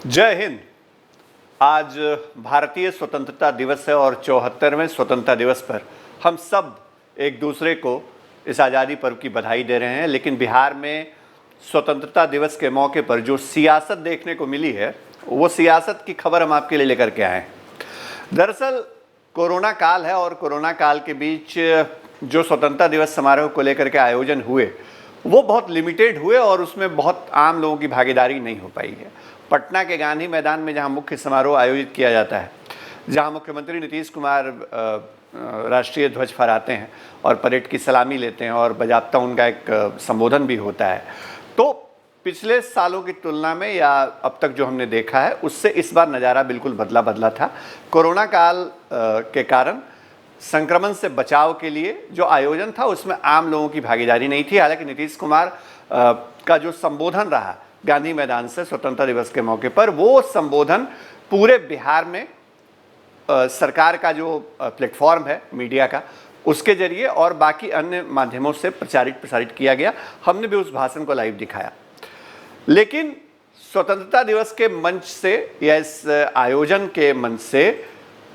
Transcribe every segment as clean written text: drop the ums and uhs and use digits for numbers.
जय हिंद। आज भारतीय स्वतंत्रता दिवस है और 74वें स्वतंत्रता दिवस पर हम सब एक दूसरे को इस आज़ादी पर्व की बधाई दे रहे हैं। लेकिन बिहार में स्वतंत्रता दिवस के मौके पर जो सियासत देखने को मिली है, वो सियासत की खबर हम आपके लिए लेकर के आए हैं। दरअसल कोरोना काल है और कोरोना काल के बीच जो स्वतंत्रता दिवस समारोह को लेकर के आयोजन हुए वो बहुत लिमिटेड हुए और उसमें बहुत आम लोगों की भागीदारी नहीं हो पाई है। पटना के गांधी मैदान में जहां मुख्य समारोह आयोजित किया जाता है, जहां मुख्यमंत्री नीतीश कुमार राष्ट्रीय ध्वज फहराते हैं और परेड की सलामी लेते हैं और बाजाबता उनका एक संबोधन भी होता है, तो पिछले सालों की तुलना में या अब तक जो हमने देखा है उससे इस बार नज़ारा बिल्कुल बदला था। कोरोना काल के कारण संक्रमण से बचाव के लिए जो आयोजन था उसमें आम लोगों की भागीदारी नहीं थी। हालांकि नीतीश कुमार का जो संबोधन रहा गांधी मैदान से स्वतंत्रता दिवस के मौके पर, वो संबोधन पूरे बिहार में सरकार का जो प्लेटफॉर्म है मीडिया का, उसके जरिए और बाकी अन्य माध्यमों से प्रसारित किया गया। हमने भी उस भाषण को लाइव दिखाया। लेकिन स्वतंत्रता दिवस के मंच से या इस आयोजन के मंच से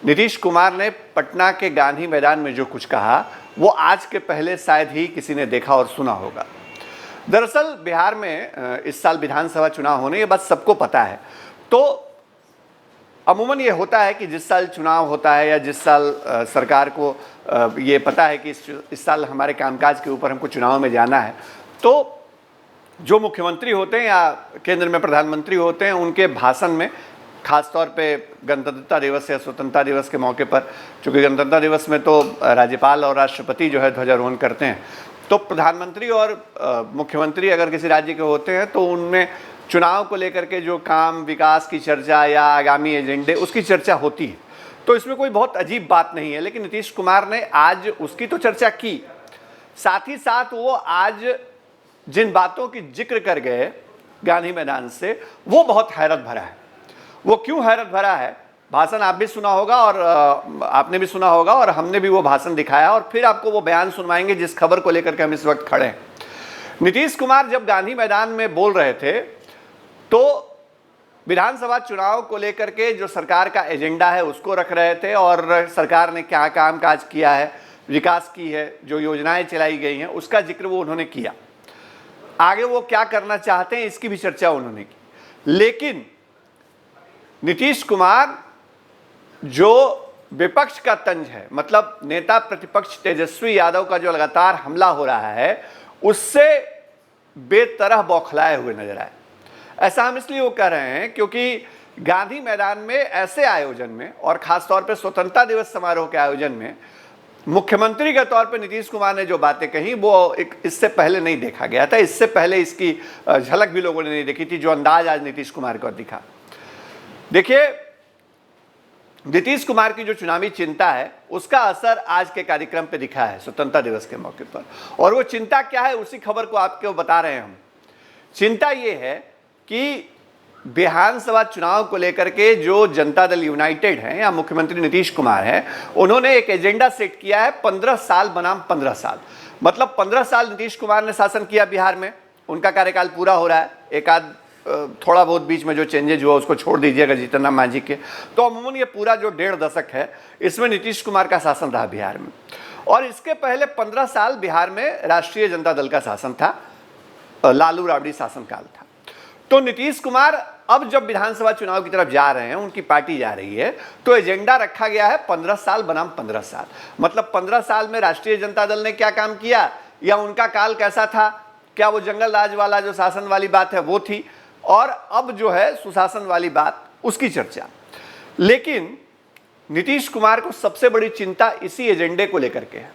नीतीश कुमार ने पटना के गांधी मैदान में जो कुछ कहा वो आज के पहले शायद ही किसी ने देखा और सुना होगा। दरअसल बिहार में इस साल विधानसभा चुनाव होने, ये बात सबको पता है। तो अमूमन ये होता है कि जिस साल चुनाव होता है या जिस साल सरकार को ये पता है कि इस साल हमारे कामकाज के ऊपर हमको चुनाव में जाना है, तो जो मुख्यमंत्री होते हैं या केंद्र में प्रधानमंत्री होते हैं, उनके भाषण में खासतौर पे गणतंत्रता दिवस या स्वतंत्रता दिवस के मौके पर, चूँकि गणतंत्रता दिवस में तो राज्यपाल और राष्ट्रपति जो है ध्वजारोहण करते हैं, तो प्रधानमंत्री और मुख्यमंत्री अगर किसी राज्य के होते हैं तो उनमें चुनाव को लेकर के जो काम, विकास की चर्चा या आगामी एजेंडे, उसकी चर्चा होती है। तो इसमें कोई बहुत अजीब बात नहीं है। लेकिन नीतीश कुमार ने आज उसकी तो चर्चा की, साथ ही साथ वो आज जिन बातों की जिक्र कर गए गांधी मैदान से, वो बहुत हैरत भरा है। वो क्यों हैरत भरा है? भाषण आप भी सुना होगा और आपने भी सुना होगा और हमने भी वो भाषण दिखाया और फिर आपको वो बयान सुनवाएंगे जिस खबर को लेकर के हम इस वक्त खड़े हैं। नीतीश कुमार जब गांधी मैदान में बोल रहे थे तो विधानसभा चुनाव को लेकर के जो सरकार का एजेंडा है उसको रख रहे थे और सरकार ने क्या काम काज किया है, विकास की है, जो योजनाएं चलाई गई हैं उसका जिक्र वो उन्होंने किया। आगे वो क्या करना चाहते हैं इसकी भी चर्चा उन्होंने की। लेकिन नीतीश कुमार जो विपक्ष का तंज है, मतलब नेता प्रतिपक्ष तेजस्वी यादव का जो लगातार हमला हो रहा है, उससे बेतरह बौखलाए हुए नजर आए। ऐसा हम इसलिए वो कह रहे हैं क्योंकि गांधी मैदान में ऐसे आयोजन में और खासतौर पे स्वतंत्रता दिवस समारोह के आयोजन में मुख्यमंत्री के तौर पे नीतीश कुमार ने जो बातें कही वो इससे पहले नहीं देखा गया था। इससे पहले इसकी झलक भी लोगों ने नहीं देखी थी। जो अंदाज आज नीतीश कुमार को दिखा, देखिए, नीतीश कुमार की जो चुनावी चिंता है उसका असर आज के कार्यक्रम पे दिखा है स्वतंत्रता दिवस के मौके पर। और वो चिंता क्या है, उसी खबर को आपको बता रहे हैं हम। चिंता ये है कि विधानसभा चुनाव को लेकर के जो जनता दल यूनाइटेड है या मुख्यमंत्री नीतीश कुमार है, उन्होंने एक एजेंडा सेट किया है 15 साल बनाम 15 साल। मतलब 15 साल नीतीश कुमार ने शासन किया बिहार में, उनका कार्यकाल पूरा हो रहा है। एक आध थोड़ा बहुत बीच में जो चेंजेज हुआ उसको छोड़ दीजिएगा जीतन राम मांझी के, तो अमूमन ये पूरा जो 1.5 दशक है इसमें नीतीश कुमार का शासन रहा बिहार में। और इसके पहले 15 साल बिहार में राष्ट्रीय जनता दल का शासन था, लालू राबड़ी शासनकाल था। तो नीतीश कुमार अब जब विधानसभा चुनाव की तरफ जा रहे हैं, उनकी पार्टी जा रही है, तो एजेंडा रखा गया है 15 साल बनाम 15 साल। मतलब 15 साल में राष्ट्रीय जनता दल ने क्या काम किया या उनका काल कैसा था, क्या वो जंगल राज वाला जो शासन वाली बात है वो थी, और अब जो है सुशासन वाली बात, उसकी चर्चा। लेकिन नीतीश कुमार को सबसे बड़ी चिंता इसी एजेंडे को लेकर के है।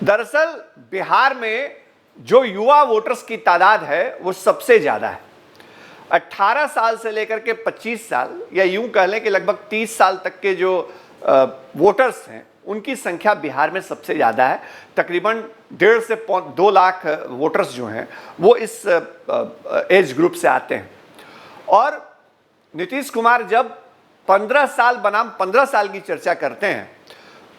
दरअसल बिहार में जो युवा वोटर्स की तादाद है वो सबसे ज्यादा है। 18 साल से लेकर के 25 साल या यूं कह लें कि लगभग 30 साल तक के जो वोटर्स हैं उनकी संख्या बिहार में सबसे ज़्यादा है। तकरीबन 1.5 से 2 लाख वोटर्स जो हैं वो इस एज ग्रुप से आते हैं। और नीतीश कुमार जब 15 साल बनाम 15 साल की चर्चा करते हैं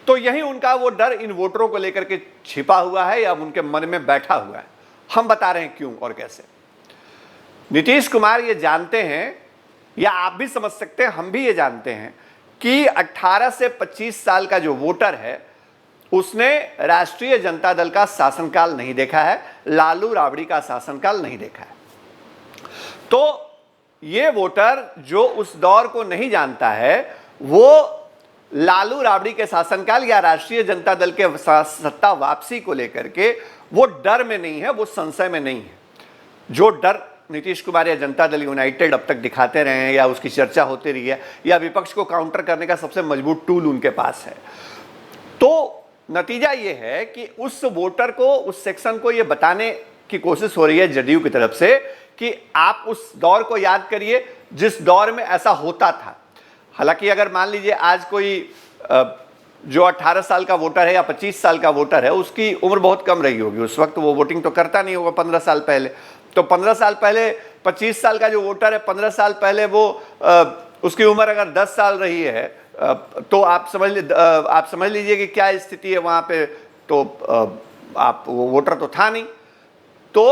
तो यही उनका वो डर इन वोटरों को लेकर के छिपा हुआ है या उनके मन में बैठा हुआ है। हम बता रहे हैं क्यों और कैसे। नीतीश कुमार ये जानते हैं या आप भी समझ सकते हैं, हम भी ये जानते हैं कि 18 से 25 साल का जो वोटर है उसने राष्ट्रीय जनता दल का शासनकाल नहीं देखा है, लालू राबड़ी का शासनकाल नहीं देखा है। तो ये वोटर जो उस दौर को नहीं जानता है वो लालू राबड़ी के शासनकाल या राष्ट्रीय जनता दल के सत्ता वापसी को लेकर के वो डर में नहीं है, वो संशय में नहीं है। जो डर नीतीश कुमार या जनता दल यूनाइटेड अब तक दिखाते रहे हैं या उसकी चर्चा होती रही है या विपक्ष को काउंटर करने का सबसे मजबूत टूल उनके पास है, तो नतीजा ये है कि उस वोटर को, उस सेक्शन को ये बताने की कोशिश हो रही है जदयू की तरफ से कि आप उस दौर को याद करिए जिस दौर में ऐसा होता था। हालांकि अगर मान लीजिए आज कोई जो 18 साल का वोटर है या 25 साल का वोटर है उसकी उम्र बहुत कम रही होगी, उस वक्त वो वोटिंग तो करता नहीं होगा 15 साल पहले, तो 15 साल पहले 25 साल का जो वोटर है 15 साल पहले वो उसकी उम्र अगर 10 साल रही है तो आप समझ लीजिए कि क्या स्थिति है वहाँ पे। तो आप वो वोटर तो था नहीं। तो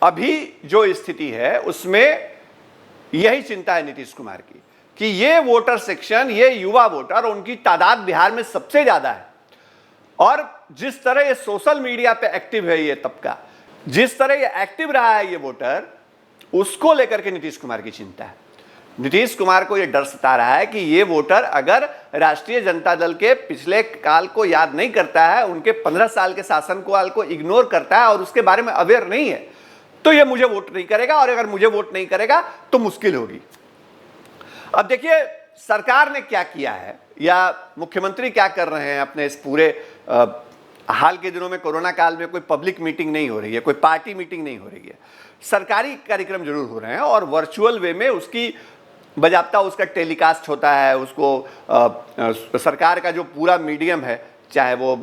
अभी जो स्थिति है उसमें यही चिंता है नीतीश कुमार की कि ये वोटर सेक्शन, ये युवा वोटर, उनकी तादाद बिहार में सबसे ज्यादा है और जिस तरह ये सोशल मीडिया पे एक्टिव है ये तबका, जिस तरह ये एक्टिव रहा है ये वोटर, उसको लेकर के नीतीश कुमार की चिंता है। नीतीश कुमार को यह डर सता रहा है कि ये वोटर अगर राष्ट्रीय जनता दल के पिछले काल को याद नहीं करता है, उनके 15 साल के शासन काल को इग्नोर करता है और उसके बारे में अवेयर नहीं है, तो ये मुझे वोट नहीं करेगा और अगर मुझे वोट नहीं करेगा तो मुश्किल होगी। अब देखिए सरकार ने क्या किया है या मुख्यमंत्री क्या कर रहे हैं अपने इस पूरे हाल के दिनों में। कोरोना काल में कोई पब्लिक मीटिंग नहीं हो रही है, कोई पार्टी मीटिंग नहीं हो रही है, सरकारी कार्यक्रम जरूर हो रहे हैं और वर्चुअल वे में उसकी बजाबता उसका टेलीकास्ट होता है। उसको सरकार का जो पूरा मीडियम है, चाहे वो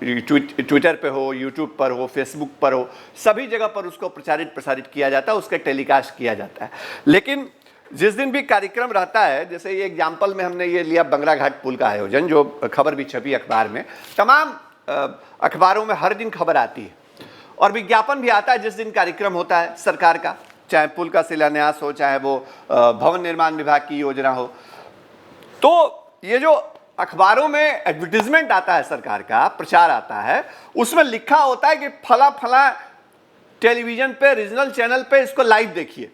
ट्विटर पे हो, यूट्यूब पर हो, फेसबुक पर हो, सभी जगह पर उसको प्रसारित किया जाता है, उसका टेलीकास्ट किया जाता है। लेकिन जिस दिन भी कार्यक्रम रहता है, जैसे ये एग्जाम्पल में हमने ये लिया बंगरा घाट पुल का आयोजन, जो खबर भी छपी अखबार में, तमाम अखबारों में हर दिन खबर आती है और विज्ञापन भी आता है जिस दिन कार्यक्रम होता है सरकार का, चाहे पुल का शिलान्यास हो, चाहे वो भवन निर्माण विभाग की योजना हो। तो ये जो अखबारों में एडवर्टीजमेंट आता है, सरकार का प्रचार आता है, उसमें लिखा होता है कि फला फला टेलीविजन पे, रीजनल चैनल पे इसको लाइव देखिए।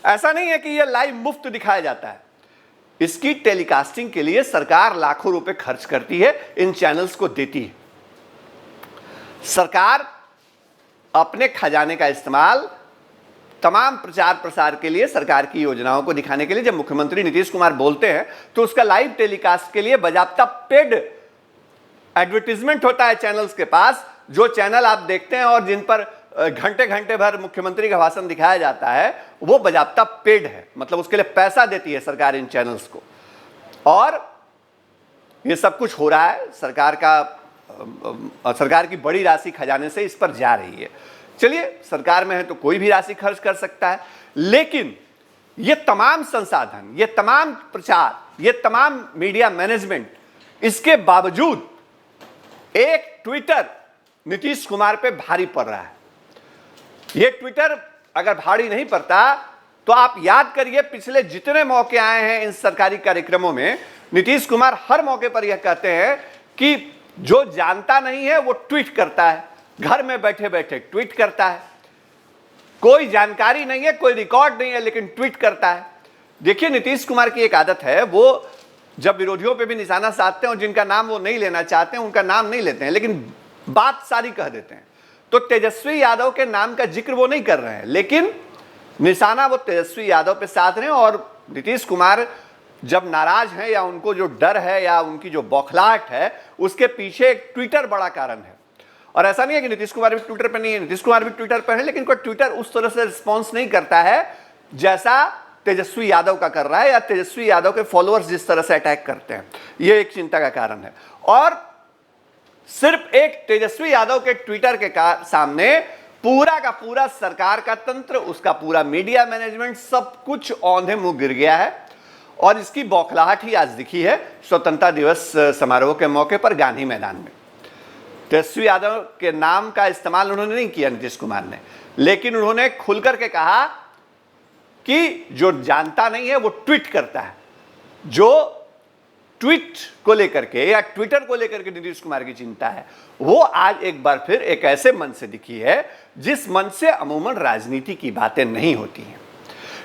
ऐसा नहीं है कि यह लाइव मुफ्त दिखाया जाता है, इसकी टेलीकास्टिंग के लिए सरकार लाखों रुपए खर्च करती है, इन चैनल्स को देती है। सरकार अपने खजाने का इस्तेमाल तमाम प्रचार प्रसार के लिए, सरकार की योजनाओं को दिखाने के लिए, जब मुख्यमंत्री नीतीश कुमार बोलते हैं तो उसका लाइव टेलीकास्ट के लिए बाजाबता पेड एडवर्टीजमेंट होता है चैनल्स के पास। जो चैनल आप देखते हैं और जिन पर घंटे घंटे भर मुख्यमंत्री का भाषण दिखाया जाता है वो बाजाबता पेड है, मतलब उसके लिए पैसा देती है सरकार इन चैनल्स को। और ये सब कुछ हो रहा है, सरकार की बड़ी राशि खजाने से इस पर जा रही है। चलिए, सरकार में है तो कोई भी राशि खर्च कर सकता है, लेकिन ये तमाम संसाधन, ये तमाम प्रचार, ये तमाम मीडिया मैनेजमेंट, इसके बावजूद एक ट्विटर नीतीश कुमार पे भारी पड़ रहा है। ये ट्विटर अगर भारी नहीं पड़ता तो आप याद करिए पिछले जितने मौके आए हैं इन सरकारी कार्यक्रमों में, नीतीश कुमार हर मौके पर यह कहते हैं कि जो जानता नहीं है वो ट्वीट करता है, घर में बैठे बैठे ट्वीट करता है, कोई जानकारी नहीं है, कोई रिकॉर्ड नहीं है, लेकिन ट्वीट करता है। देखिए, नीतीश कुमार की एक आदत है, वो जब विरोधियों पे भी निशाना साधते हैं और जिनका नाम वो नहीं लेना चाहते हैं उनका नाम नहीं लेते हैं, लेकिन बात सारी कह देते हैं। तो तेजस्वी यादव के नाम का जिक्र वो नहीं कर रहे हैं, लेकिन निशाना वो तेजस्वी यादव पे साध रहे हैं। और नीतीश कुमार जब नाराज हैं या उनको जो डर है या उनकी जो बौखलाहट है, उसके पीछे एक ट्विटर बड़ा कारण है। और ऐसा नहीं है कि नीतीश कुमार भी ट्विटर पर नहीं है, नीतीश कुमार भी ट्विटर पर है, लेकिन कोई ट्विटर उस तरह से रिस्पॉन्स नहीं करता है जैसा तेजस्वी यादव का कर रहा है, या तेजस्वी यादव के फॉलोअर्स जिस तरह से अटैक करते हैं। ये एक चिंता का कारण है। और सिर्फ एक तेजस्वी यादव के ट्विटर के सामने पूरा का पूरा सरकार का तंत्र, उसका पूरा मीडिया मैनेजमेंट, सब कुछ औंधे मुंह गिर गया है। और इसकी बौखलाहट ही आज दिखी है स्वतंत्रता दिवस समारोह के मौके पर गांधी मैदान में। तेजस्वी यादव के नाम का इस्तेमाल उन्होंने नहीं किया नीतीश कुमार ने, लेकिन उन्होंने खुलकर के कहा कि जो जानता नहीं है वो ट्वीट करता है। जो ट्वीट को लेकर के या ट्विटर को लेकर के नीतीश कुमार की चिंता है, वो आज एक बार फिर एक ऐसे मंच से दिखी है जिस मंच से अमूमन राजनीति की बातें नहीं होती हैं।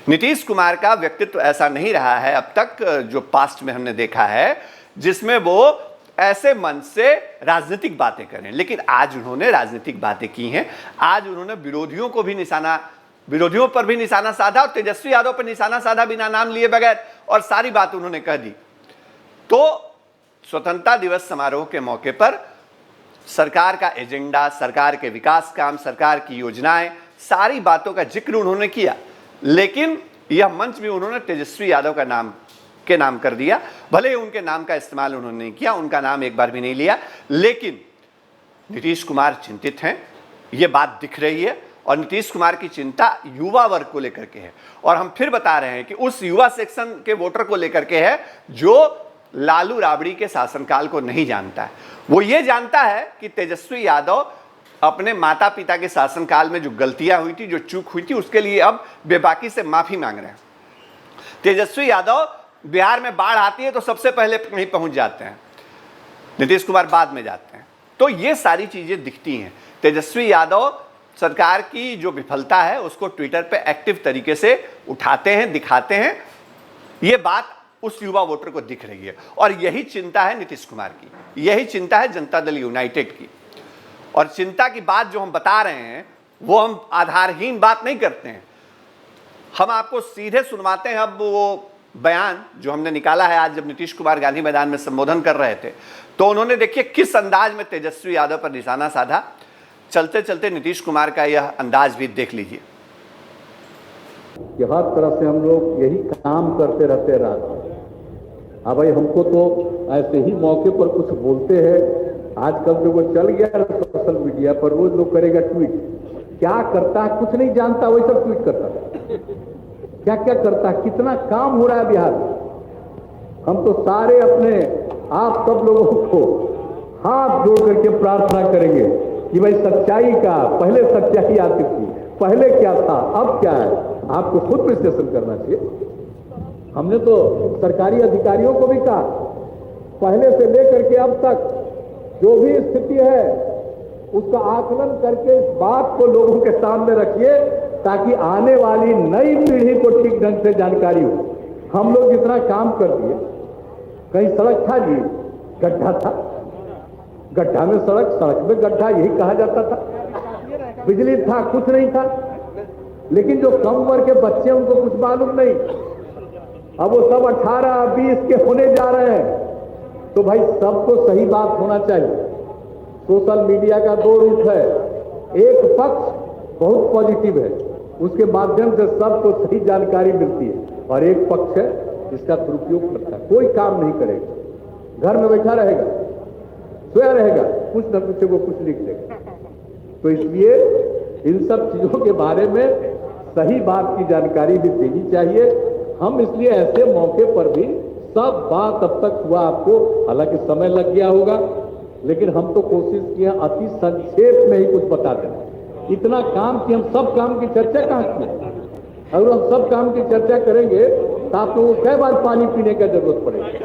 नीतीश कुमार का व्यक्तित्व ऐसा नहीं रहा है अब तक, जो पास्ट में हमने देखा है, जिसमें वो ऐसे मंच से राजनीतिक बातें करें। लेकिन आज उन्होंने राजनीतिक बातें की हैं। आज उन्होंने विरोधियों पर भी निशाना साधा और तेजस्वी यादव पर निशाना साधा बिना नाम लिए बगैर, और सारी बात उन्होंने कह दी। तो स्वतंत्रता दिवस समारोह के मौके पर सरकार का एजेंडा, सरकार के विकास काम, सरकार की योजनाएं, सारी बातों का जिक्र उन्होंने किया। लेकिन यह मंच भी उन्होंने तेजस्वी यादव का नाम कर दिया। भले ही उनके नाम का इस्तेमाल उन्होंने नहीं किया, उनका नाम एक बार भी नहीं लिया, लेकिन नीतीश कुमार चिंतित हैं, ये बात दिख रही है। और नीतीश कुमार की चिंता युवा वर्ग को लेकर के है। और हम फिर बता रहे हैं कि उस युवा सेक्शन के वोटर को लेकर के है जो लालू राबड़ी के शासनकाल को नहीं जानता है। वो ये जानता है कि तेजस्वी यादव अपने माता पिता के शासनकाल में जो गलतियां हुई थी, जो चूक हुई थी, उसके लिए अब बेबाकी से माफी मांग रहे हैं। तेजस्वी यादव बिहार में बाढ़ आती है तो सबसे पहले कहीं पहुंच जाते हैं, नीतीश कुमार बाद में जाते हैं। तो ये सारी चीजें दिखती हैं। तेजस्वी यादव सरकार की जो विफलता है उसको ट्विटर पे एक्टिव तरीके से उठाते हैं, दिखाते हैं। ये बात उस युवा वोटर को दिख रही है और यही चिंता है नीतीश कुमार की, यही चिंता है जनता दल यूनाइटेड की। और चिंता की बात जो हम बता रहे हैं वो हम आधारहीन बात नहीं करते हैं, हम आपको सीधे सुनवाते हैं। अब वो बयान जो हमने निकाला है आज, जब नीतीश कुमार गांधी मैदान में संबोधन कर रहे थे, तो उन्होंने देखिए किस अंदाज में तेजस्वी यादव पर निशाना साधा। चलते चलते नीतीश कुमार का यह अंदाज भी देख लीजिए कि हर तरह से हम लोग यही काम करते रहते रात। अब भाई हमको तो ऐसे ही मौके पर कुछ बोलते हैं। आजकल जो वो चल गया सोशल मीडिया पर, रोज लोग करेगा ट्वीट, क्या करता है कुछ नहीं जानता, वही सब ट्वीट करता है। क्या क्या करता है, कितना काम हो रहा है बिहार में। हम तो सारे अपने आप सब लोगों को हाथ जोड़ करके प्रार्थना करेंगे कि भाई सच्चाई का, पहले सच्चाई आती थी, पहले क्या था अब क्या है, आपको खुद विश्लेषण करना चाहिए। हमने तो सरकारी अधिकारियों को भी कहा, पहले से लेकर के अब तक जो भी स्थिति है उसका आकलन करके इस बात को लोगों के सामने रखिए ताकि आने वाली नई पीढ़ी को ठीक ढंग से जानकारी हो। हम लोग जितना काम कर दिए, कहीं सड़क था जी, गड्ढा था, गड्ढा में सड़क, सड़क में गड्ढा, यही कहा जाता था। बिजली था, कुछ नहीं था। लेकिन जो कम उम्र के बच्चे उनको कुछ मालूम नहीं। अब वो सब 18-20 के होने जा रहे हैं। तो भाई सबको सही बात होना चाहिए। सोशल मीडिया का दो रूप है, एक पक्ष बहुत पॉजिटिव है, उसके माध्यम से सबको सही जानकारी मिलती है, और एक पक्ष है जिसका दुरुपयोग करता है, कोई काम नहीं करेगा, घर में बैठा रहेगा, सोया रहेगा, कुछ न कुछ वो कुछ लिख देगा। तो इसलिए इन सब चीजों के बारे में सही बात की जानकारी भी देनी चाहिए। हम इसलिए ऐसे मौके पर भी सब बात अब तक हुआ आपको, हालांकि समय लग गया होगा, लेकिन हम तो कोशिश किए अति संक्षेप में ही कुछ बता दें। इतना काम कि हम सब काम की चर्चा कहाँ की, अगर हम सब काम की चर्चा करेंगे तो आप लोगों को कई बार पानी पीने का जरूरत पड़ेगी।